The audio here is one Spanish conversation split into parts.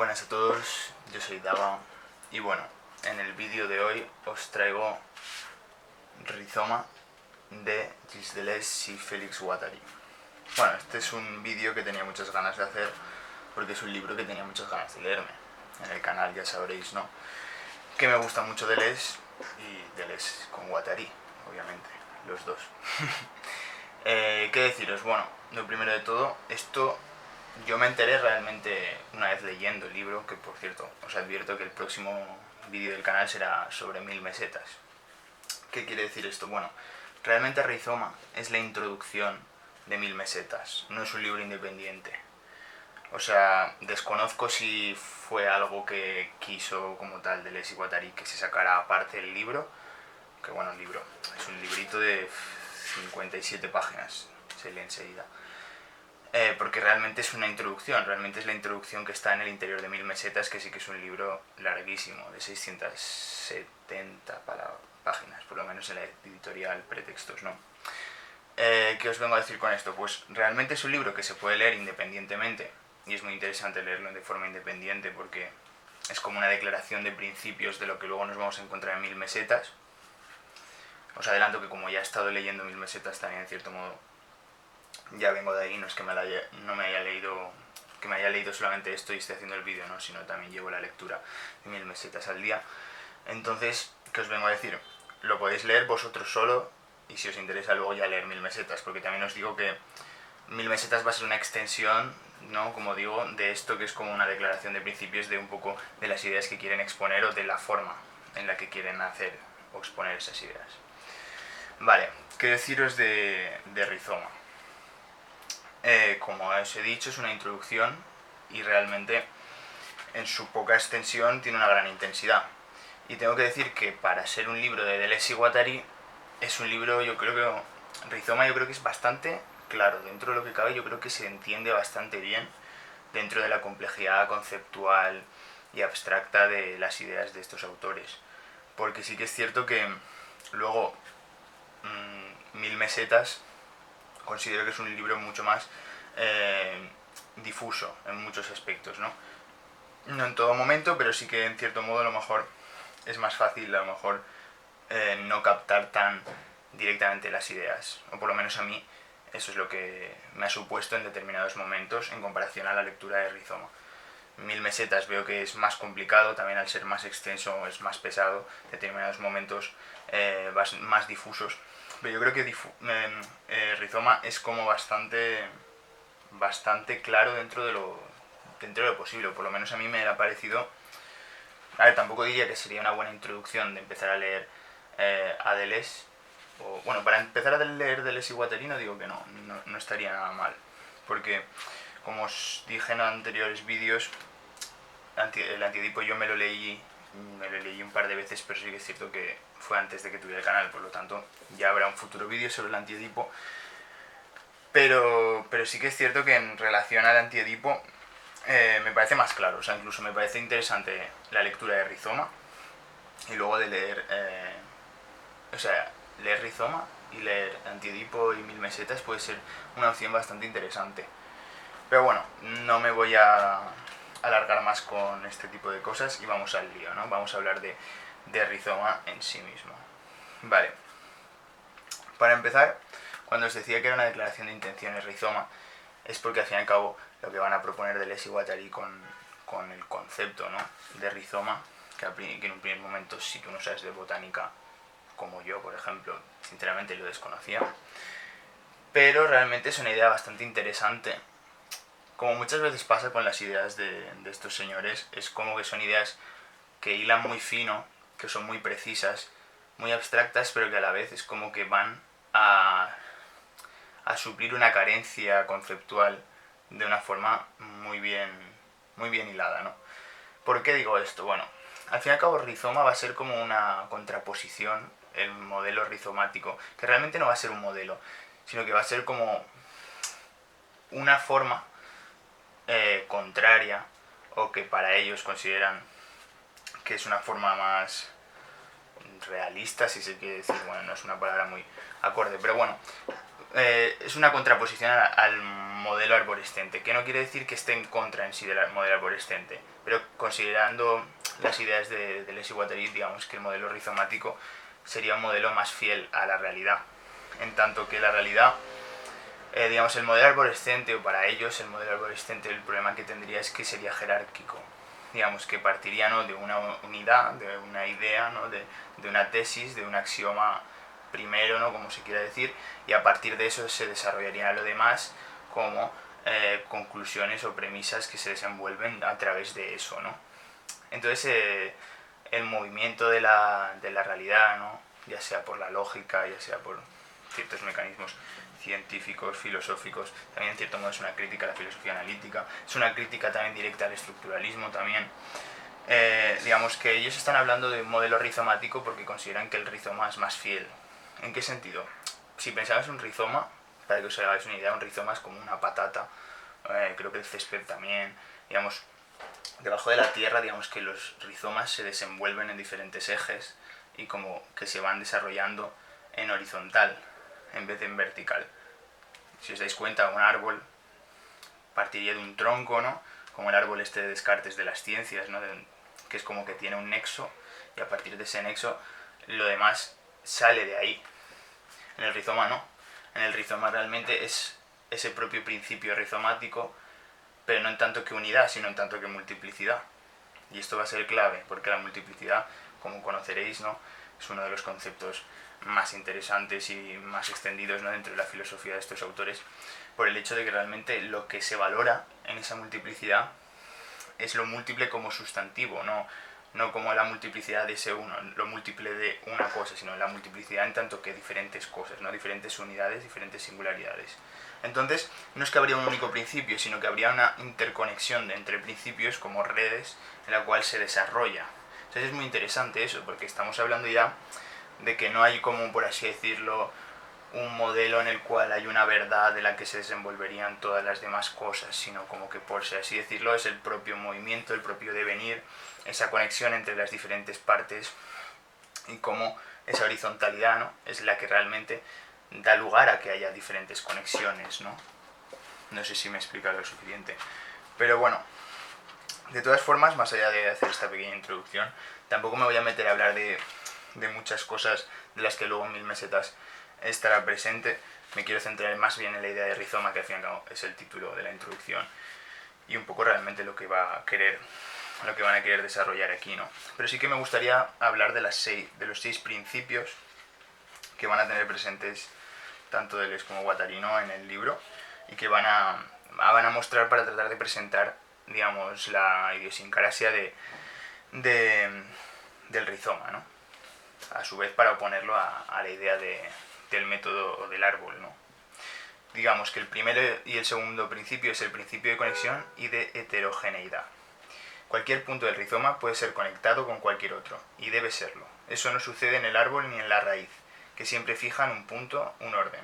Buenas a todos, yo soy Dava y bueno, en el vídeo de hoy os traigo Rizoma de Gilles Deleuze y Félix Guattari. Bueno, este es un vídeo que tenía muchas ganas de hacer porque es un libro que tenía muchas ganas de leerme. En el canal ya sabréis, ¿no? Que me gusta mucho Deleuze y Deleuze con Guattari, obviamente, los dos. ¿Qué deciros? Bueno, lo primero de todo, esto yo me enteré realmente una vez leyendo el libro, que por cierto, os advierto que el próximo vídeo del canal será sobre 1000 mesetas. ¿Qué quiere decir esto? Bueno, realmente Rizoma es la introducción de 1000 mesetas, no es un libro independiente. O sea, desconozco si fue algo que quiso como tal Deleuze y Guattari que se sacara aparte del libro, que bueno, el libro es un librito de 57 páginas, se lee enseguida. Porque realmente es una introducción, realmente es la introducción que está en el interior de 1000 mesetas, que sí que es un libro larguísimo, de 670 páginas, por lo menos en la editorial Pretextos, ¿no? ¿Qué os vengo a decir con esto? Pues realmente es un libro que se puede leer independientemente, y es muy interesante leerlo de forma independiente porque es como una declaración de principios de lo que luego nos vamos a encontrar en 1000 mesetas. Os adelanto que como ya he estado leyendo 1000 mesetas también en cierto modo ya vengo de ahí, no es que no me haya leído, que me haya leído solamente esto y esté haciendo el vídeo, ¿no? Sino también llevo la lectura de 1000 mesetas al día. Entonces, ¿qué os vengo a decir? Lo podéis leer vosotros solo y si os interesa luego ya leer 1000 mesetas, porque también os digo que 1000 mesetas va a ser una extensión, ¿no? Como digo, de esto que es como una declaración de principios de un poco de las ideas que quieren exponer o de la forma en la que quieren hacer o exponer esas ideas. Vale, ¿qué deciros de Rizoma? Como os he dicho, es una introducción y realmente en su poca extensión tiene una gran intensidad. Y tengo que decir que para ser un libro de Deleuze y Guattari es un libro, yo creo que Rizoma yo creo que es bastante claro, dentro de lo que cabe yo creo que se entiende bastante bien dentro de la complejidad conceptual y abstracta de las ideas de estos autores. Porque sí que es cierto que luego 1000 mesetas considero que es un libro mucho más difuso en muchos aspectos, ¿no? No en todo momento, pero sí que en cierto modo a lo mejor es más fácil a lo mejor no captar tan directamente las ideas, o por lo menos a mí eso es lo que me ha supuesto en determinados momentos en comparación a la lectura de Rizoma. 1000 mesetas veo que es más complicado, también al ser más extenso es más pesado, determinados momentos más difusos. Pero yo creo que Rizoma es como bastante claro dentro de lo posible, o por lo menos a mí me ha parecido. A ver, tampoco diría que sería una buena introducción de empezar a leer a Deleuze. O, bueno, para empezar a leer Deleuze y Guattari no digo que no estaría nada mal. Porque, como os dije en anteriores vídeos, el Antiedipo yo me lo leí un par de veces, pero sí que es cierto que fue antes de que tuviera el canal, por lo tanto ya habrá un futuro vídeo sobre el Antiedipo. Pero sí que es cierto que en relación al Antiedipo me parece más claro, o sea, incluso me parece interesante la lectura de Rizoma y luego de leer, o sea, leer Rizoma y leer Antiedipo y 1000 mesetas puede ser una opción bastante interesante. Pero bueno, no me voy a alargar más con este tipo de cosas y vamos al lío, ¿no? Vamos a hablar de Rizoma en sí mismo. Vale. Para empezar, cuando os decía que era una declaración de intenciones Rizoma, es porque al fin y al cabo lo que van a proponer Deleuze y Guattari con el concepto, ¿no? De rizoma, que en un primer momento, si tú no sabes de botánica, como yo, por ejemplo, sinceramente lo desconocía, pero realmente es una idea bastante interesante. Como muchas veces pasa con las ideas de estos señores, es como que son ideas que hilan muy fino, que son muy precisas, muy abstractas, pero que a la vez es como que van a suplir una carencia conceptual de una forma muy bien hilada, ¿no? ¿Por qué digo esto? Bueno, al fin y al cabo Rizoma va a ser como una contraposición, el modelo rizomático, que realmente no va a ser un modelo, sino que va a ser como una forma contraria, o que para ellos consideran que es una forma más realista, si se quiere decir, bueno, no es una palabra muy acorde, pero bueno, es una contraposición al modelo arborescente, que no quiere decir que esté en contra en sí del modelo arborescente, pero considerando las ideas de Deleuze y Guattari, digamos que el modelo rizomático sería un modelo más fiel a la realidad, en tanto que la realidad, digamos, el modelo arborescente, o para ellos el modelo arborescente, el problema que tendría es que sería jerárquico, digamos, que partiría, ¿no?, de una unidad, de una idea, ¿no?, de una tesis, de un axioma primero, ¿no?, como se quiera decir, y a partir de eso se desarrollaría lo demás como conclusiones o premisas que se desenvuelven a través de eso, ¿no? Entonces el movimiento de la realidad, ¿no?, ya sea por la lógica, ya sea por ciertos mecanismos científicos, filosóficos, también en cierto modo es una crítica a la filosofía analítica, es una crítica también directa al estructuralismo también. Digamos que ellos están hablando de un modelo rizomático porque consideran que el rizoma es más fiel. ¿En qué sentido? Si pensabas un rizoma, para que os hagáis una idea, un rizoma es como una patata, creo que el césped también, digamos, debajo de la tierra, digamos que los rizomas se desenvuelven en diferentes ejes y como que se van desarrollando en horizontal en vez de en vertical. Si os dais cuenta, un árbol partiría de un tronco, ¿no?, como el árbol este de Descartes de las ciencias, ¿no?, que es como que tiene un nexo y a partir de ese nexo lo demás sale de ahí. En el rizoma no. En el rizoma realmente es ese propio principio rizomático, pero no en tanto que unidad, sino en tanto que multiplicidad. Y esto va a ser clave, porque la multiplicidad, como conoceréis, ¿no?, es uno de los conceptos más interesantes y más extendidos, ¿no?, dentro de la filosofía de estos autores, por el hecho de que realmente lo que se valora en esa multiplicidad es lo múltiple como sustantivo, no como la multiplicidad de ese uno, lo múltiple de una cosa, sino la multiplicidad en tanto que diferentes cosas, ¿no?, diferentes unidades, diferentes singularidades. Entonces, no es que habría un único principio, sino que habría una interconexión entre principios como redes en la cual se desarrolla. Entonces es muy interesante eso, porque estamos hablando ya de que no hay como, por así decirlo, un modelo en el cual hay una verdad de la que se desenvolverían todas las demás cosas, sino como que, por así decirlo, es el propio movimiento, el propio devenir, esa conexión entre las diferentes partes y cómo esa horizontalidad, ¿no?, es la que realmente da lugar a que haya diferentes conexiones, ¿no? No sé si me he explicado lo suficiente. Pero bueno, de todas formas, más allá de hacer esta pequeña introducción, tampoco me voy a meter a hablar de muchas cosas de las que luego en 1000 mesetas estará presente. Me quiero centrar más bien en la idea de rizoma, que al fin y al cabo es el título de la introducción, y un poco realmente lo que van a querer desarrollar aquí, ¿no? Pero sí que me gustaría hablar de los 6 principios que van a tener presentes tanto Deleuze como Guattari, ¿no?, en el libro, y que van a mostrar para tratar de presentar, digamos, la idiosincrasia del rizoma, ¿no?, a su vez para oponerlo a la idea del método del árbol, ¿no? Digamos que el primero y el segundo principio es el principio de conexión y de heterogeneidad. Cualquier punto del rizoma puede ser conectado con cualquier otro, y debe serlo. Eso no sucede en el árbol ni en la raíz, que siempre fijan un punto, un orden.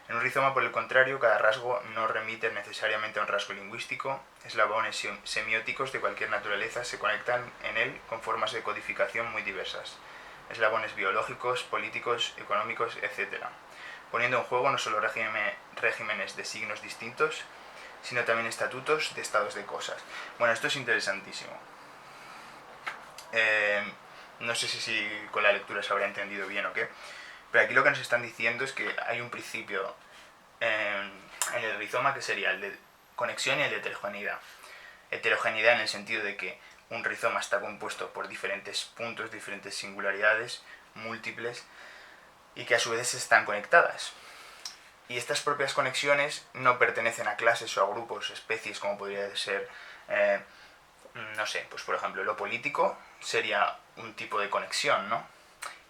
En un rizoma, por el contrario, cada rasgo no remite necesariamente a un rasgo lingüístico. Eslabones semióticos de cualquier naturaleza se conectan en él con formas de codificación muy diversas. Eslabones biológicos, políticos, económicos, etc., poniendo en juego no solo regímenes de signos distintos, sino también estatutos de estados de cosas. Bueno, esto es interesantísimo. No sé si con la lectura se habrá entendido bien o qué, pero aquí lo que nos están diciendo es que hay un principio en el rizoma que sería el de conexión y el de heterogeneidad. Heterogeneidad en el sentido de que un rizoma está compuesto por diferentes puntos, diferentes singularidades, múltiples, y que a su vez están conectadas. Y estas propias conexiones no pertenecen a clases o a grupos, especies, como podría ser, no sé, pues por ejemplo, lo político sería un tipo de conexión, ¿no?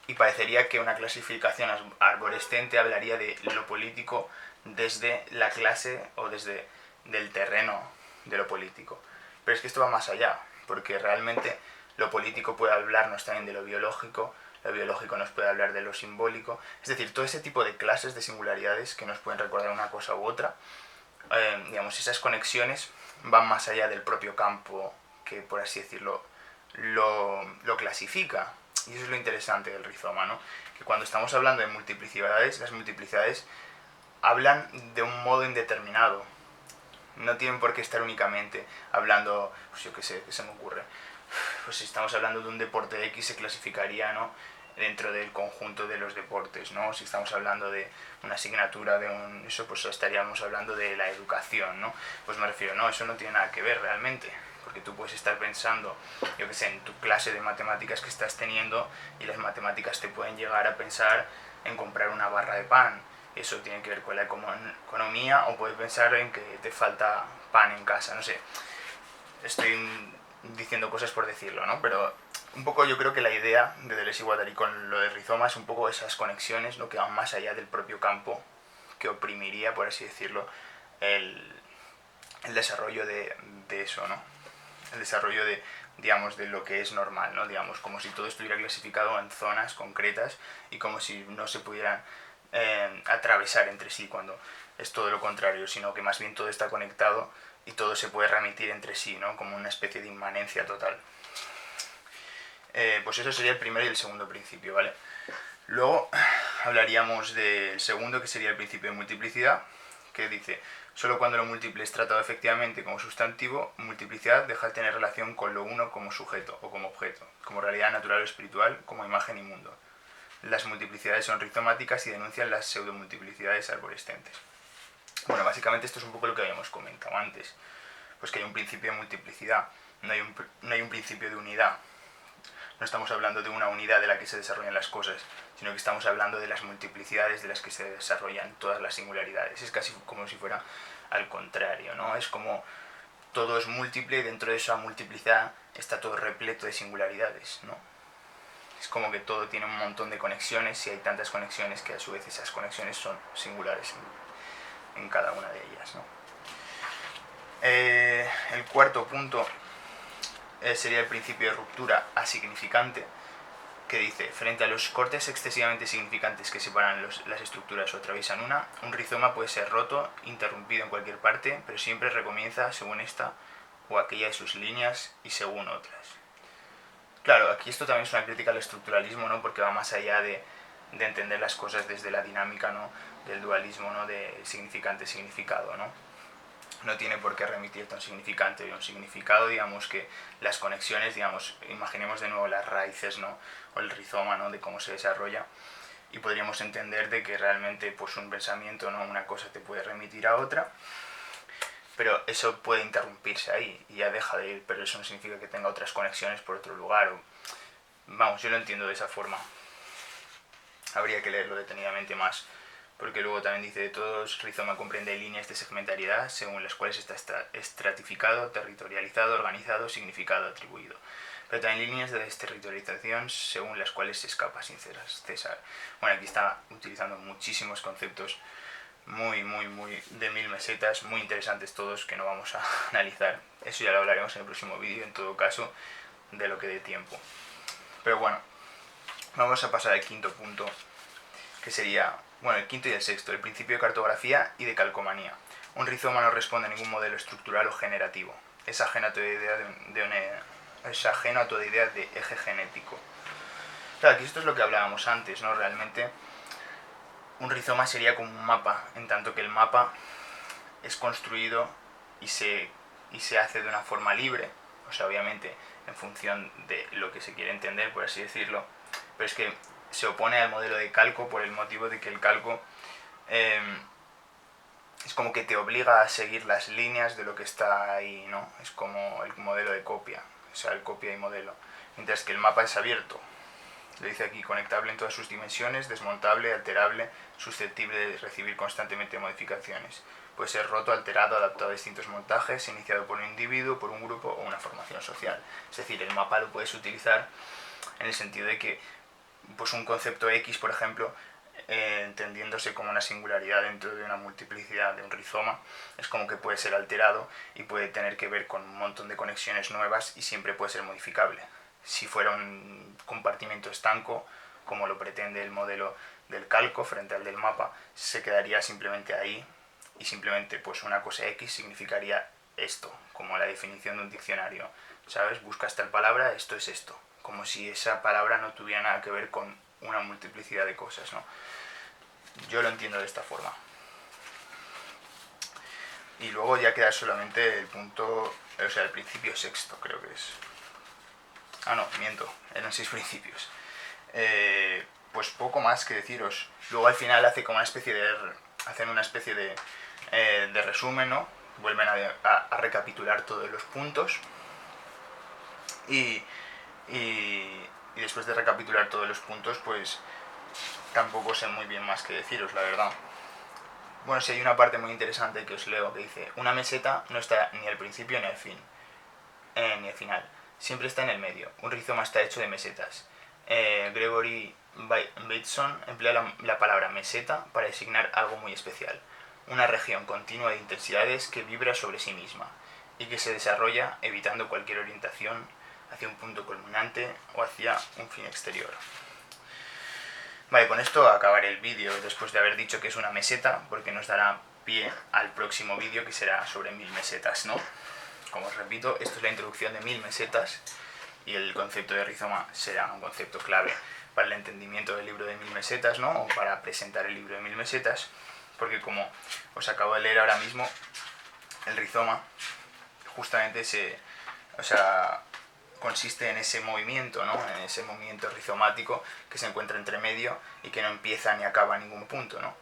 Y parecería que una clasificación arborescente hablaría de lo político desde la clase o desde del terreno de lo político. Pero es que esto va más allá, porque realmente lo político puede hablarnos también de lo biológico nos puede hablar de lo simbólico, es decir, todo ese tipo de clases de singularidades que nos pueden recordar una cosa u otra, digamos, esas conexiones van más allá del propio campo que, por así decirlo, lo clasifica. Y eso es lo interesante del rizoma, ¿no? Que cuando estamos hablando de multiplicidades, las multiplicidades hablan de un modo indeterminado. No tienen por qué estar únicamente hablando, pues yo qué sé, ¿qué se me ocurre? Pues si estamos hablando de un deporte X se clasificaría, ¿no?, dentro del conjunto de los deportes, ¿no? Si estamos hablando de una asignatura, de un eso, pues estaríamos hablando de la educación, ¿no? Pues me refiero, no, eso no tiene nada que ver realmente, porque tú puedes estar pensando, yo qué sé, en tu clase de matemáticas que estás teniendo, y las matemáticas te pueden llegar a pensar en comprar una barra de pan. Eso tiene que ver con la economía, o puedes pensar en que te falta pan en casa, no sé. Estoy diciendo cosas por decirlo, ¿no? Pero un poco yo creo que la idea de Deleuze y Guattari con lo de rizoma es un poco esas conexiones, ¿no?, que van más allá del propio campo que oprimiría, por así decirlo, el, el desarrollo de eso, ¿no? El desarrollo de, digamos, de lo que es normal, ¿no? Digamos, como si todo estuviera clasificado en zonas concretas y como si no se pudieran atravesar entre sí, cuando es todo lo contrario, sino que más bien todo está conectado y todo se puede remitir entre sí, ¿no? Como una especie de inmanencia total. Pues eso sería el primero y el segundo principio, ¿vale? Luego hablaríamos del segundo, que sería el principio de multiplicidad, que dice: solo cuando lo múltiple es tratado efectivamente como sustantivo, multiplicidad deja de tener relación con lo uno como sujeto o como objeto, como realidad natural o espiritual, como imagen y mundo. Las multiplicidades son rizomáticas y denuncian las pseudomultiplicidades arborescentes. Bueno, básicamente esto es un poco lo que habíamos comentado antes, pues que hay un principio de multiplicidad, no hay un principio de unidad. No estamos hablando de una unidad de la que se desarrollan las cosas, sino que estamos hablando de las multiplicidades de las que se desarrollan todas las singularidades. Es casi como si fuera al contrario, ¿no? Es como todo es múltiple y dentro de esa multiplicidad está todo repleto de singularidades, ¿no? Es como que todo tiene un montón de conexiones y hay tantas conexiones que a su vez esas conexiones son singulares en cada una de ellas, ¿no? El cuarto punto sería el principio de ruptura asignificante, que dice: frente a los cortes excesivamente significantes que separan las estructuras o atraviesan una, un rizoma puede ser roto, interrumpido en cualquier parte, pero siempre recomienza según esta o aquella de sus líneas y según otras. Claro, aquí esto también es una crítica al estructuralismo, ¿no? Porque va más allá de entender las cosas desde la dinámica, ¿no?, del dualismo, ¿no?, de significante-significado, ¿no? No tiene por qué remitirte a un significante y un significado, digamos que las conexiones, digamos, imaginemos de nuevo las raíces, ¿no?, o el rizoma, ¿no?, de cómo se desarrolla, y podríamos entender de que realmente pues un pensamiento, ¿no?, una cosa te puede remitir a otra, pero eso puede interrumpirse ahí y ya deja de ir, pero eso no significa que tenga otras conexiones por otro lugar, o, vamos, yo lo entiendo de esa forma. Habría que leerlo detenidamente más, porque luego también dice: de todos, rizoma comprende líneas de segmentariedad según las cuales está estratificado, territorializado, organizado, significado, atribuido, pero también líneas de desterritorialización según las cuales se escapa sin cesar. Bueno, aquí está utilizando muchísimos conceptos muy de 1000 mesetas, muy interesantes todos, que no vamos a analizar. Eso ya lo hablaremos en el próximo vídeo, en todo caso, de lo que dé tiempo. Pero bueno, vamos a pasar al quinto punto, que sería, bueno, el quinto y el sexto, el principio de cartografía y de calcomanía. Un rizoma no responde a ningún modelo estructural o generativo. Es ajeno a toda idea de eje genético. Claro, aquí esto es lo que hablábamos antes, ¿no? Realmente un rizoma sería como un mapa, en tanto que el mapa es construido y se hace de una forma libre, o sea, obviamente en función de lo que se quiere entender, por así decirlo, pero es que se opone al modelo de calco por el motivo de que el calco es como que te obliga a seguir las líneas de lo que está ahí, ¿no? Es como el modelo de copia, o sea, el copia y modelo, mientras que el mapa es abierto. Lo dice aquí: conectable en todas sus dimensiones, desmontable, alterable, susceptible de recibir constantemente modificaciones. Puede ser roto, alterado, adaptado a distintos montajes, iniciado por un individuo, por un grupo o una formación social. Es decir, el mapa lo puedes utilizar en el sentido de que pues un concepto X, por ejemplo, entendiéndose como una singularidad dentro de una multiplicidad de un rizoma, es como que puede ser alterado y puede tener que ver con un montón de conexiones nuevas y siempre puede ser modificable. Si fuera un compartimento estanco, como lo pretende el modelo del calco frente al del mapa, se quedaría simplemente ahí, y simplemente pues una cosa X significaría esto, como la definición de un diccionario, ¿sabes? Buscas tal palabra, esto es esto, como si esa palabra no tuviera nada que ver con una multiplicidad de cosas, ¿no? Yo lo entiendo de esta forma. Y luego ya queda solamente el punto, o sea, el principio sexto, creo que es. Ah, no, miento, eran 6 principios. Pues poco más que deciros. Luego al final hacen una especie de resumen, ¿no? Vuelven a recapitular todos los puntos. Y después de recapitular todos los puntos, pues tampoco sé muy bien más que deciros, la verdad. Bueno, sí hay una parte muy interesante que os leo que dice: una meseta no está ni al principio ni al fin, ni al final. Siempre está en el medio. Un rizoma está hecho de mesetas. Gregory Bateson emplea la palabra meseta para designar algo muy especial. Una región continua de intensidades que vibra sobre sí misma y que se desarrolla evitando cualquier orientación hacia un punto culminante o hacia un fin exterior. Vale, con esto acabaré el vídeo después de haber dicho que es una meseta, porque nos dará pie al próximo vídeo que será sobre 1000 mesetas, ¿no? Como os repito, esto es la introducción de 1000 mesetas y el concepto de rizoma será un concepto clave para el entendimiento del libro de 1000 mesetas, ¿no? O para presentar el libro de 1000 mesetas, porque como os acabo de leer ahora mismo, el rizoma justamente consiste en ese movimiento, ¿no? En ese movimiento rizomático que se encuentra entre medio y que no empieza ni acaba en ningún punto, ¿no?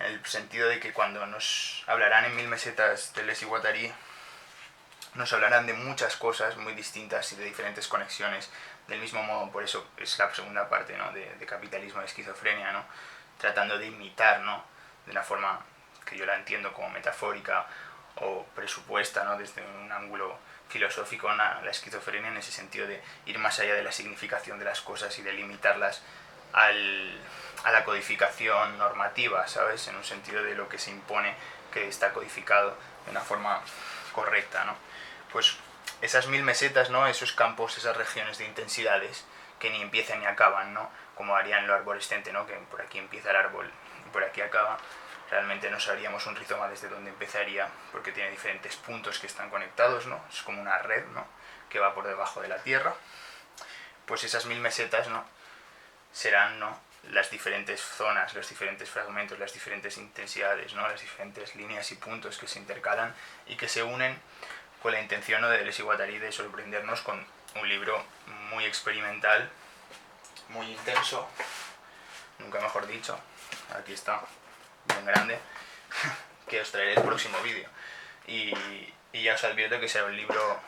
En el sentido de que cuando nos hablarán en 1000 mesetas de Deleuze y Guattari, nos hablarán de muchas cosas muy distintas y de diferentes conexiones. Del mismo modo, por eso es la segunda parte, ¿no? de capitalismo y esquizofrenia, ¿no? Tratando de imitar, ¿no? De una forma que yo la entiendo como metafórica o presupuesta, ¿no? Desde un ángulo filosófico, la esquizofrenia, en ese sentido de ir más allá de la significación de las cosas y de limitarlas a la codificación normativa, ¿sabes? En un sentido de lo que se impone que está codificado de una forma correcta, ¿no? Pues esas 1000 mesetas, ¿no? Esos campos, esas regiones de intensidades que ni empiezan ni acaban, ¿no? Como haría en lo arborescente, ¿no? Que por aquí empieza el árbol y por aquí acaba. Realmente no sabríamos un rizoma desde dónde empezaría, porque tiene diferentes puntos que están conectados, ¿no? Es como una red, ¿no? Que va por debajo de la tierra. Pues esas 1000 mesetas, ¿no? Serán, ¿no? Las diferentes zonas, los diferentes fragmentos, las diferentes intensidades, ¿no? Las diferentes líneas y puntos que se intercalan y que se unen con la intención, ¿no? de Deleuze y Guattari de sorprendernos con un libro muy experimental, muy intenso, nunca mejor dicho, aquí está, bien grande, que os traeré el próximo vídeo. Y ya os advierto que será un libro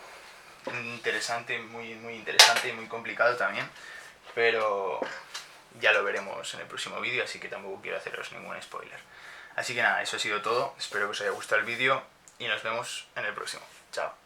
interesante, muy interesante y muy complicado también, pero ya lo veremos en el próximo vídeo, así que tampoco quiero haceros ningún spoiler. Así que nada, eso ha sido todo, espero que os haya gustado el vídeo y nos vemos en el próximo. Chao.